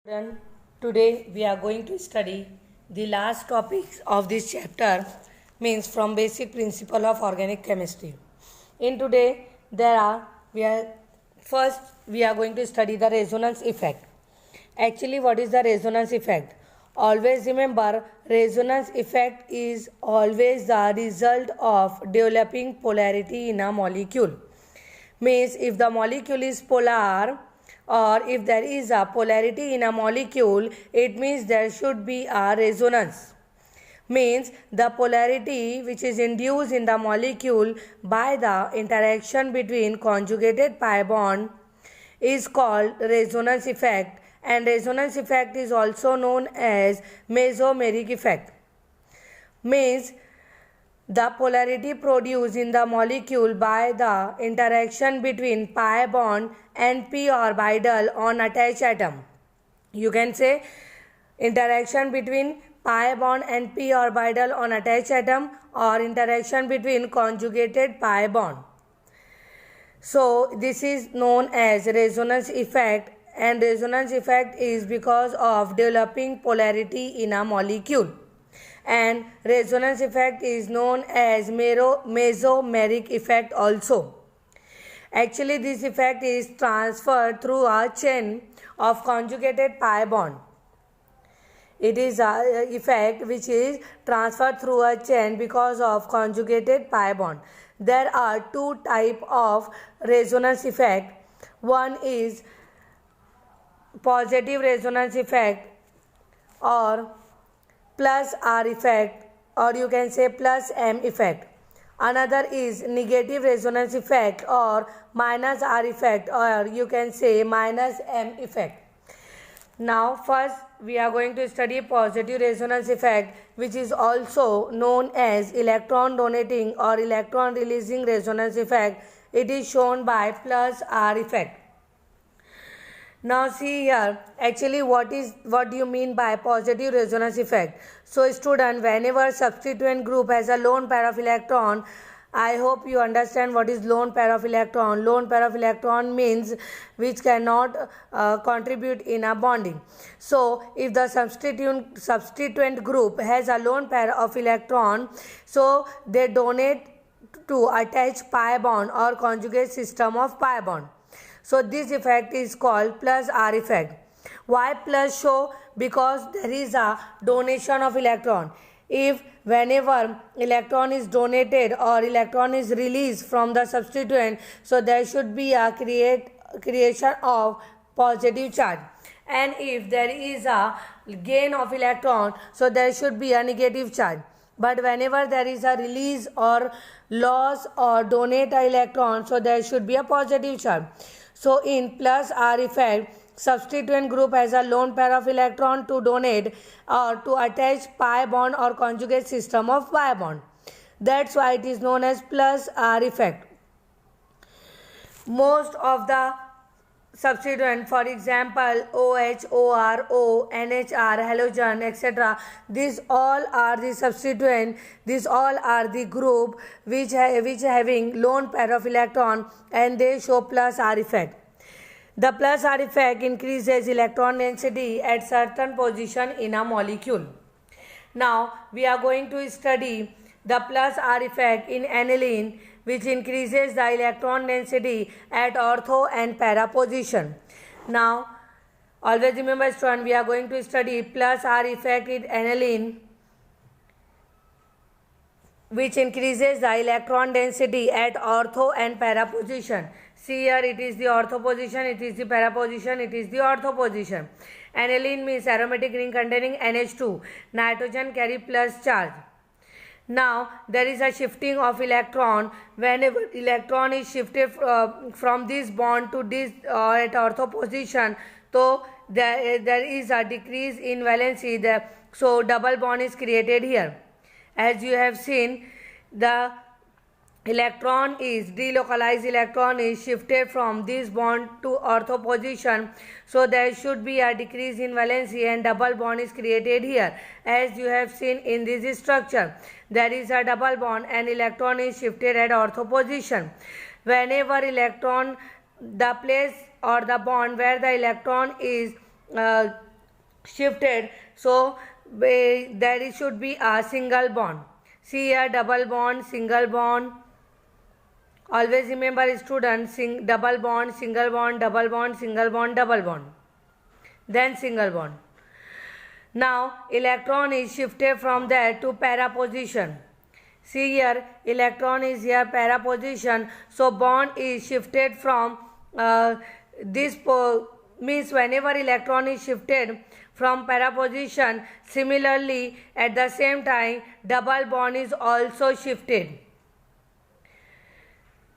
Children, today we are going to study the last topics of this chapter, means from basic principle of organic chemistry. In today first we are going to study the resonance effect. Actually, what is the resonance effect? Always remember, resonance effect is always the result of developing polarity in a molecule. Means if the molecule is polar, or if there is a polarity in a molecule, it means there should be a resonance. Means the polarity which is induced in the molecule by the interaction between conjugated pi bond is called resonance effect, and resonance effect is also known as mesomeric effect. Means the polarity produced in the molecule by the interaction between pi bond and p orbital on attached atom. You can say interaction between pi bond and p orbital on attached atom, or interaction between conjugated pi bond. So this is known as resonance effect, and resonance effect is because of developing polarity in a molecule. And resonance effect is known as mesomeric effect also. Actually, this effect is transferred through a chain of conjugated pi bond. It is an effect which is transferred through a chain because of conjugated pi bond. There are two types of resonance effect. One is positive resonance effect, or plus R effect, or you can say plus M effect. Another is negative resonance effect, or minus R effect, or you can say minus M effect. Now first we are going to study positive resonance effect, which is also known as electron donating or electron releasing resonance effect. It is shown by plus R effect. Now see here, actually what do you mean by positive resonance effect? So student, whenever substituent group has a lone pair of electron, I hope you understand what is lone pair of electron. Lone pair of electron means which cannot contribute in a bonding. So if the substituent group has a lone pair of electron, so they donate to attach pi bond or conjugate system of pi bond. So this effect is called plus R effect. Why plus show? Because there is a donation of electron. If whenever electron is donated or electron is released from the substituent, so there should be a creation of positive charge. And if there is a gain of electron, so there should be a negative charge. But whenever there is a release or loss or donate an electron, so there should be a positive charge. So in plus R effect, substituent group has a lone pair of electron to donate or to attach pi bond or conjugate system of pi bond. That's why it is known as plus R effect. Most of the substituent, for example OH, OR, O, NHR, halogen, etc., these all are the substituent. These all are the group which having lone pair of electron, and they show plus R effect. The plus R effect increases electron density at certain position in a molecule. Now we are going to study the plus R effect in aniline, which increases the electron density at ortho and para position. Now always remember student, we are going to study plus R effect in aniline, which increases the electron density at ortho and para position. See here, it is the ortho position, it is the para position, it is the ortho position. Aniline means aromatic ring containing NH2. Nitrogen carry plus charge. Now there is a shifting of electron. Whenever electron is shifted from this bond to this at ortho position, so there is a decrease in valency. So double bond is created here. As you have seen, the delocalized electron is shifted from this bond to ortho position, so there should be a decrease in valency and double bond is created here. As you have seen in this structure, there is a double bond and electron is shifted at ortho position. Whenever electron, the place or the bond where the electron is shifted, so there should be a single bond. See here, double bond, single bond. Always remember students, double bond, single bond, double bond, single bond, double bond, then single bond. Now electron is shifted from there to para position. See here, electron is here para position, so bond is shifted from means whenever electron is shifted from para position, similarly at the same time double bond is also shifted.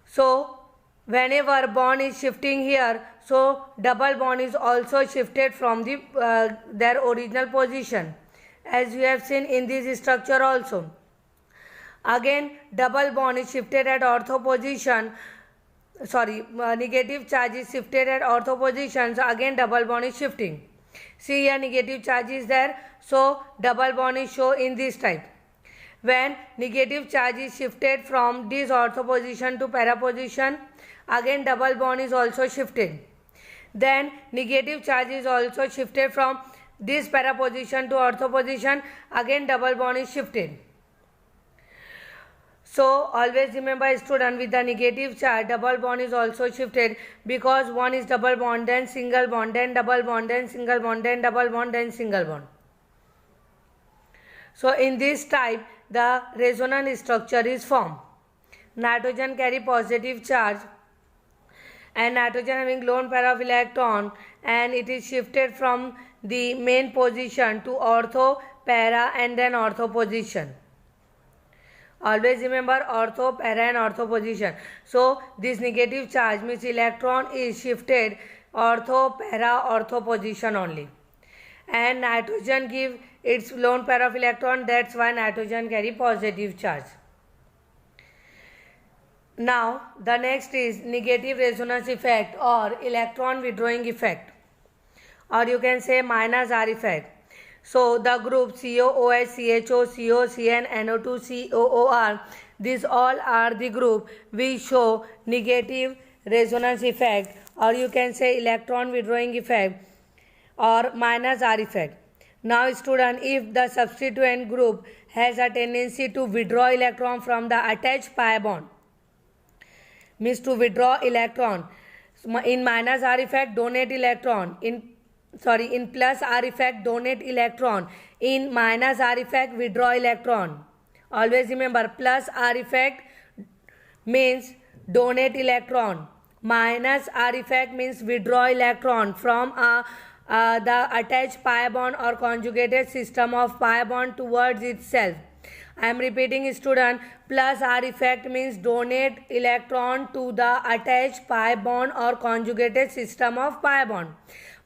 So whenever bond is shifting here, so double bond is also shifted from the their original position, as you have seen in this structure also. Again double bond is shifted at ortho position, negative charge is shifted at ortho position, so again double bond is shifting. See here, negative charge is there, so double bond is shown in this type. When negative charge is shifted from this ortho position to para position, again double bond is also shifted. Then negative charge is also shifted from this para position to ortho position, again double bond is shifted. So always remember student, with the negative charge double bond is also shifted, because one is double bond, then single bond, then double bond, then single bond, then double bond, then single bond. So in this type the resonance structure is formed. Nitrogen carry positive charge and nitrogen having lone pair of electron, and it is shifted from the main position to ortho, para and then ortho position. Always remember ortho, para and ortho position. So this negative charge means electron is shifted ortho, para, ortho position only. And nitrogen give its lone pair of electron, that's why nitrogen carry positive charge. Now the next is negative resonance effect or electron withdrawing effect, or you can say minus R effect. So the group COOH, CHO, CO, CN, NO2, COOR, these all are the group which show negative resonance effect, or you can say electron withdrawing effect or minus R effect. Now student, if the substituent group has a tendency to withdraw electron from the attached pi bond, means to withdraw electron, in minus R effect donate electron, in plus R effect donate electron, in minus R effect withdraw electron. Always remember, plus R effect means donate electron, minus R effect means withdraw electron from the attached pi bond or conjugated system of pi bond towards itself. I am repeating student, plus R effect means donate electron to the attached pi bond or conjugated system of pi bond.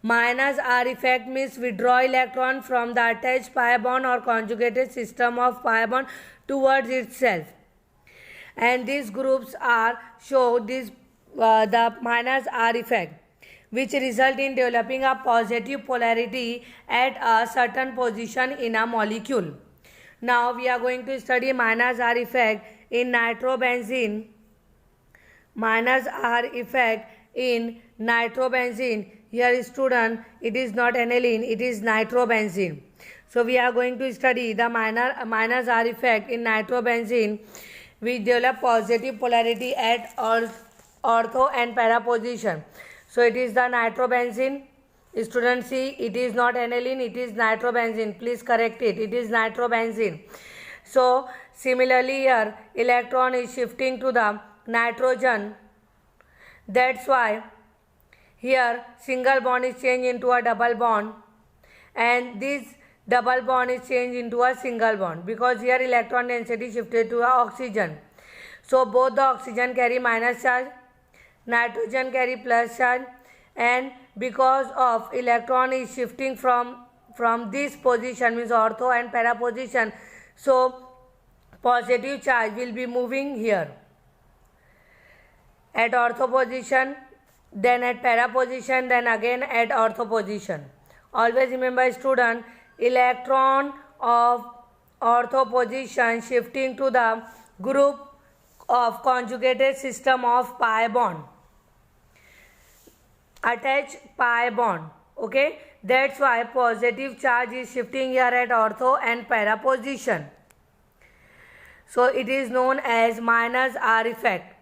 Minus R effect means withdraw electron from the attached pi bond or conjugated system of pi bond towards itself. And these groups are show this the minus R effect, which result in developing a positive polarity at a certain position in a molecule. Now we are going to study minus R effect in nitrobenzene. Minus R effect in nitrobenzene. Here student, it is not aniline, it is nitrobenzene. So we are going to study the minus R effect in nitrobenzene, which develop positive polarity at ortho and para position. So it is the nitrobenzene. Student, see, it is not aniline, it is nitrobenzene. Please correct it. It is nitrobenzene. So similarly here, electron is shifting to the nitrogen. That's why here single bond is changed into a double bond, and this double bond is changed into a single bond, because here electron density shifted to oxygen. So both the oxygen carry minus charge, nitrogen carry plus charge, and because of electron is shifting from this position, means ortho and para position, so positive charge will be moving here at ortho position, then at para position, then again at ortho position. Always remember student, electron of ortho position shifting to the group of conjugated system of pi bond, attached pi bond, okay, That's why positive charge is shifting here at ortho and para position. So it is known as minus R effect.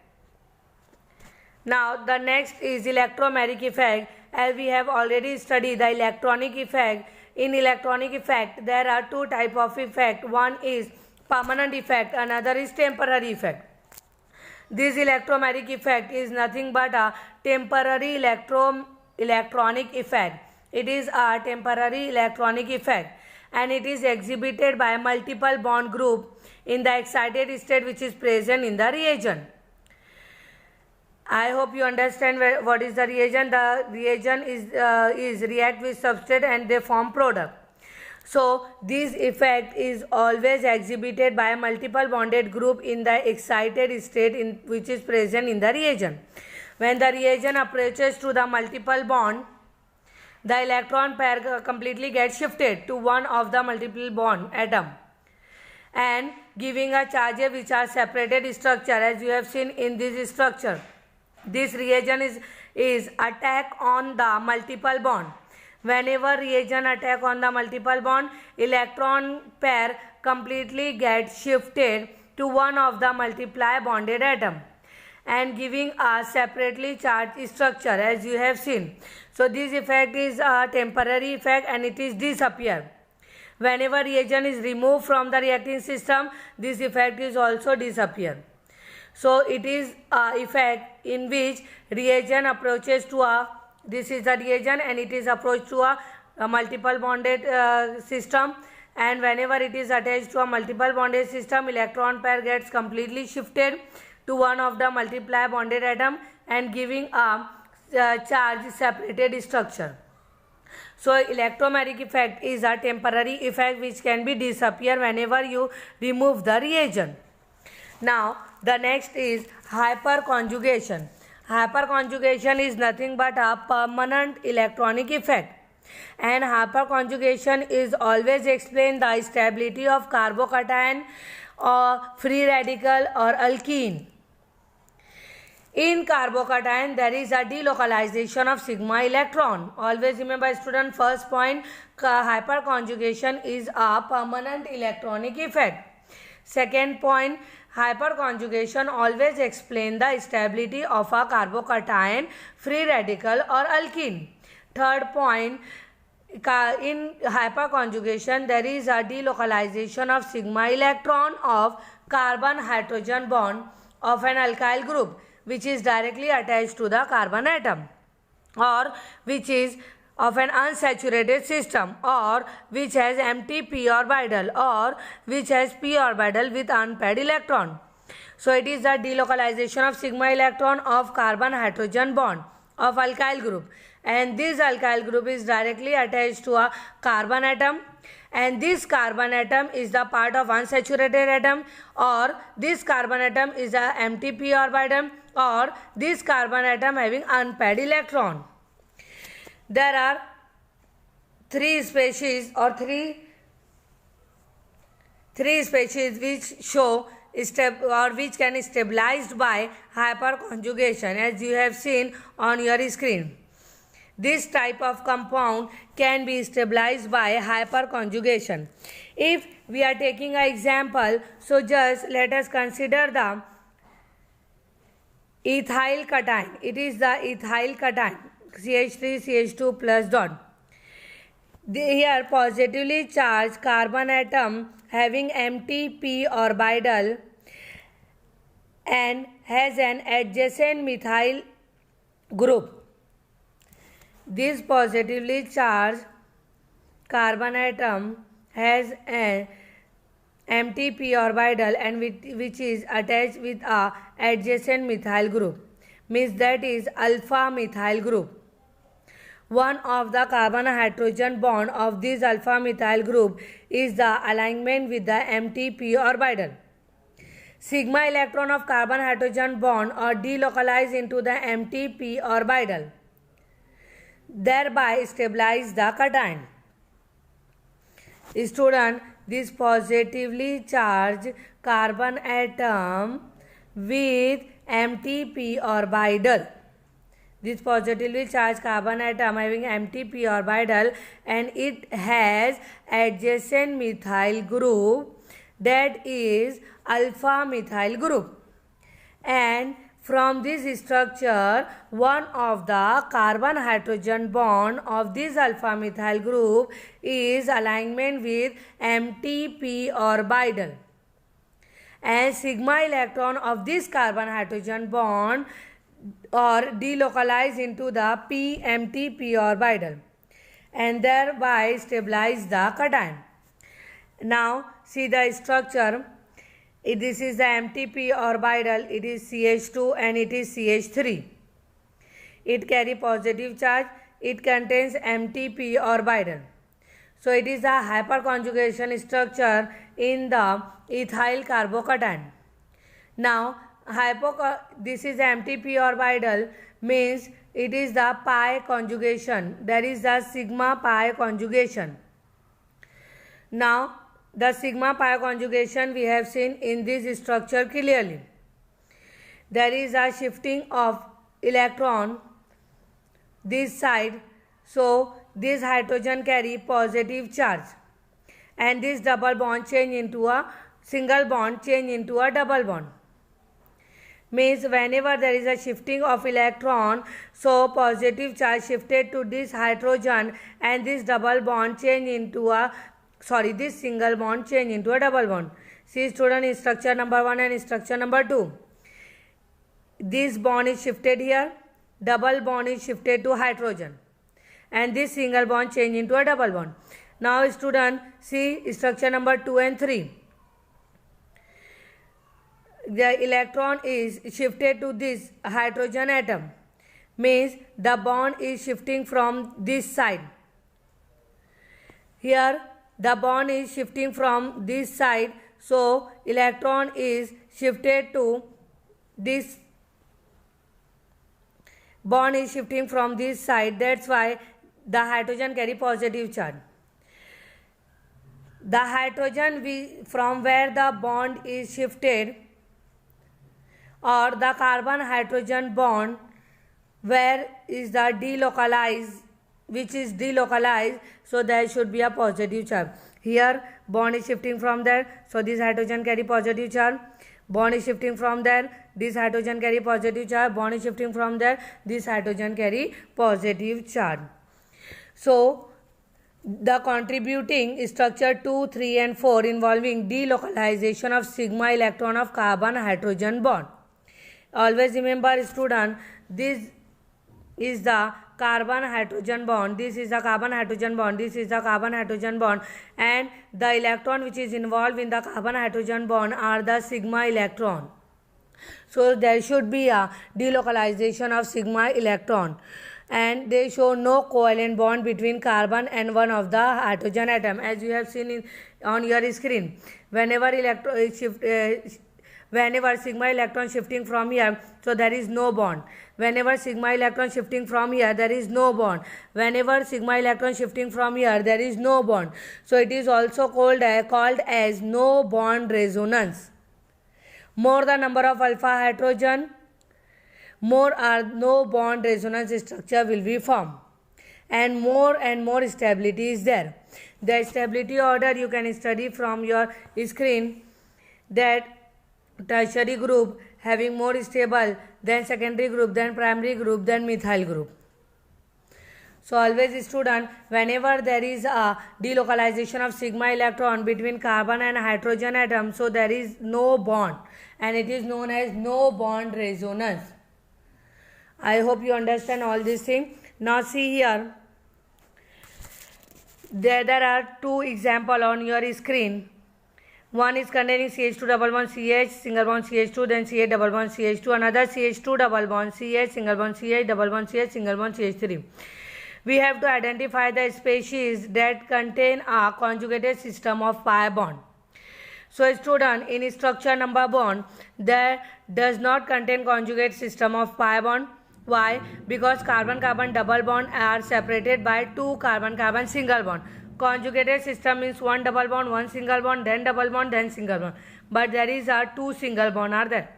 Now the next is electromagnetic effect. As we have already studied the electronic effect, in electronic effect there are two types of effect. One is permanent effect, another is temporary effect. This electromagnetic effect is nothing but a temporary electronic effect. It is a temporary electronic effect and it is exhibited by multiple bond group in the excited state which is present in the reagent. I hope you understand what is the reagent. The reagent is react with substrate and they form product. So this effect is always exhibited by a multiple bonded group in the excited state which is present in the reagent. When the reagent approaches to the multiple bond, the electron pair completely gets shifted to one of the multiple bond atom and giving a charge which are separated structure, as you have seen in this structure. This reagent is attack on the multiple bond. Whenever reagent attack on the multiple bond, electron pair completely gets shifted to one of the multiply bonded atom and giving a separately charged structure, as you have seen. So this effect is a temporary effect and it is disappear. Whenever reagent is removed from the reacting system, this effect is also disappear. So it is a effect in which reagent approaches to a, this is the reagent and it is approached to a multiple bonded system, and whenever it is attached to a multiple bonded system, electron pair gets completely shifted to one of the multiply bonded atom and giving a charge separated structure. So electromagnetic effect is a temporary effect which can be disappear whenever you remove the reagent. Now the next is hyperconjugation. Hyperconjugation is nothing but a permanent electronic effect, and hyperconjugation is always explain the stability of carbocation or free radical or alkene. In carbocation there is a delocalization of sigma electron. Always remember student, first point, hyperconjugation is a permanent electronic effect. Second point, hyperconjugation always explain the stability of a carbocation, free radical or alkene. Third point, in hyperconjugation there is a delocalization of sigma electron of carbon hydrogen bond of an alkyl group which is directly attached to the carbon atom, or which is of an unsaturated system, or which has empty p orbital, or which has p orbital with unpaired electron. So it is the delocalization of sigma electron of carbon hydrogen bond of alkyl group, and this alkyl group is directly attached to a carbon atom, and this carbon atom is the part of unsaturated atom, or this carbon atom is a empty p orbital, or this carbon atom having unpaired electron. There are three species or three species which show which can be stabilized by hyperconjugation, as you have seen on your screen. This type of compound can be stabilized by hyperconjugation. If we are taking an example, so just let us consider the ethyl cation. It is the ethyl cation, CH3 CH2 plus dot. Here positively charged carbon atom having empty p orbital and has an adjacent methyl group. This positively charged carbon atom has an empty p orbital and which is attached with a adjacent methyl group, means that is alpha methyl group. One of the carbon hydrogen bond of this alpha methyl group is the alignment with the empty p orbital. Sigma electron of carbon hydrogen bond are delocalized into the empty p orbital, thereby stabilize the cation. Student, this positively charged carbon atom with empty p orbital this positively charged carbon atom having empty p orbital and it has adjacent methyl group, that is alpha methyl group. And from this structure, one of the carbon hydrogen bond of this alpha methyl group is alignment with empty p orbital, and sigma electron of this carbon hydrogen bond or delocalize into the empty p orbital and thereby stabilize the cation. Now see the structure. This is the empty p orbital. It is CH2 and it is CH3. It carry positive charge. It contains empty p orbital. So it is a hyperconjugation structure in the ethyl carbocation. Now this is the empty p orbital, means it is the pi conjugation. That is the sigma pi conjugation. Now the sigma pi conjugation we have seen in this structure clearly. There is a shifting of electron this side, so this hydrogen carry positive charge and this double bond change into a single bond, change into a double bond. Means whenever there is a shifting of electron, so positive charge shifted to this hydrogen and this double bond change into a this single bond change into a double bond. See student, in structure number 1 and structure number 2. This bond is shifted here, double bond is shifted to hydrogen and this single bond change into a double bond. Now student, see structure number 2 and 3. The electron is shifted to this hydrogen atom, means the bond is shifting from this side. Here the bond is shifting from this side, so electron is shifted to this, bond is shifting from this side, that's why the hydrogen carry positive charge. The hydrogen from where the bond is shifted, or the carbon hydrogen bond where is the delocalized, which is delocalized, so there should be a positive charge. Here bond is shifting from there, so this hydrogen carry positive charge. Bond is shifting from there, this hydrogen carry positive charge. Bond is shifting from there, this hydrogen carry positive charge. So the contributing structure 2, 3 and 4 involving delocalization of sigma electron of carbon hydrogen bond. Always remember student, this is the carbon hydrogen bond, this is the carbon hydrogen bond, this is the carbon hydrogen bond, and the electron which is involved in the carbon hydrogen bond are the sigma electron. So there should be a delocalization of sigma electron, and they show no covalent bond between carbon and one of the hydrogen atom, as you have seen on your screen. Whenever whenever sigma electron shifting from here, so there is no bond. Whenever sigma electron shifting from here, there is no bond. Whenever sigma electron shifting from here, there is no bond. So it is also called as no bond resonance. More the number of alpha hydrogen, more or no bond resonance structure will be formed, and more stability is there. The stability order you can study from your screen, that tertiary group having more stable, then secondary group, then primary group, then methyl group. So always student, whenever there is a delocalization of sigma electron between carbon and hydrogen atom, so there is no bond, and it is known as no bond resonance. I hope you understand all these things. Now see here, there are two examples on your screen. One is containing CH2 double bond CH, single bond CH2, then CH double bond CH2, another CH2 double bond CH, single bond CH, double bond CH, single bond CH3. We have to identify the species that contain a conjugated system of pi bond. So student, in structure number 1, there does not contain conjugate system of pi bond. Why? Because carbon-carbon double bond are separated by 2 carbon-carbon single bond. Conjugated system means 1 double bond, 1 single bond, then double bond, then single bond. But there is a 2 single bond are there.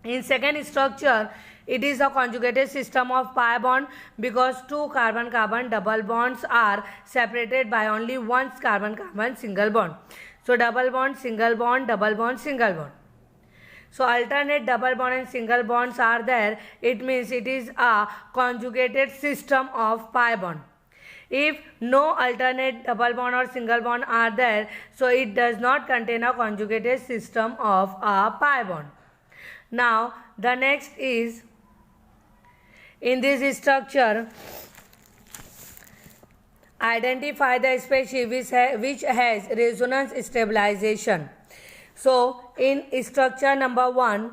In second structure, It is a conjugated system of pi bond because two carbon-carbon double bonds are separated by only one carbon-carbon single bond. So double bond, single bond, double bond, single bond. So alternate double bond and single bonds are there. It means it is a conjugated system of pi bond. If no alternate double bond or single bond are there, so it does not contain a conjugated system of a pi bond. Now the next is, in this structure, identify the species which has resonance stabilization. So in structure number 1,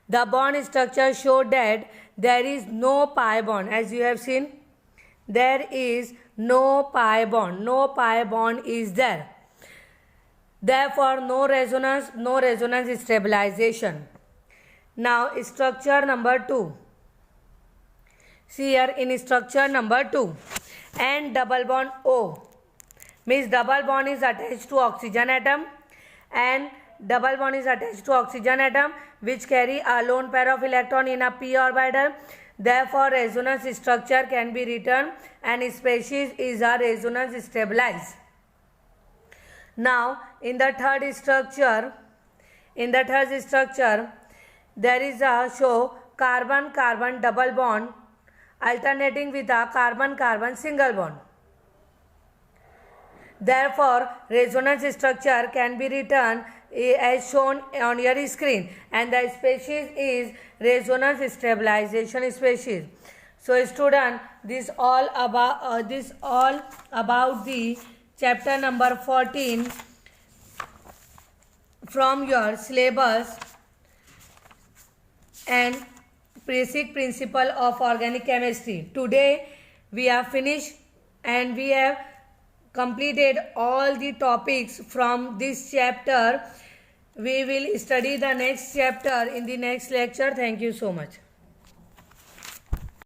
the bond structure show that there is no pi bond. As you have seen, there is no pi bond. No pi bond is there. Therefore, no resonance stabilization. Now, structure number 2. See here in structure number 2, N double bond O means double bond is attached to oxygen atom, and double bond is attached to oxygen atom which carry a lone pair of electron in a p orbital. Therefore, resonance structure can be written and species is a resonance stabilized. Now, in the third structure, there is a show carbon-carbon double bond alternating with a carbon-carbon single bond. Therefore, resonance structure can be written as shown on your screen, and the species is resonance stabilization species. So student, this all about the chapter number 14 from your syllabus and basic principle of organic chemistry. Today we have finished and we have completed all the topics from this chapter. We will study the next chapter in the next lecture. Thank you so much.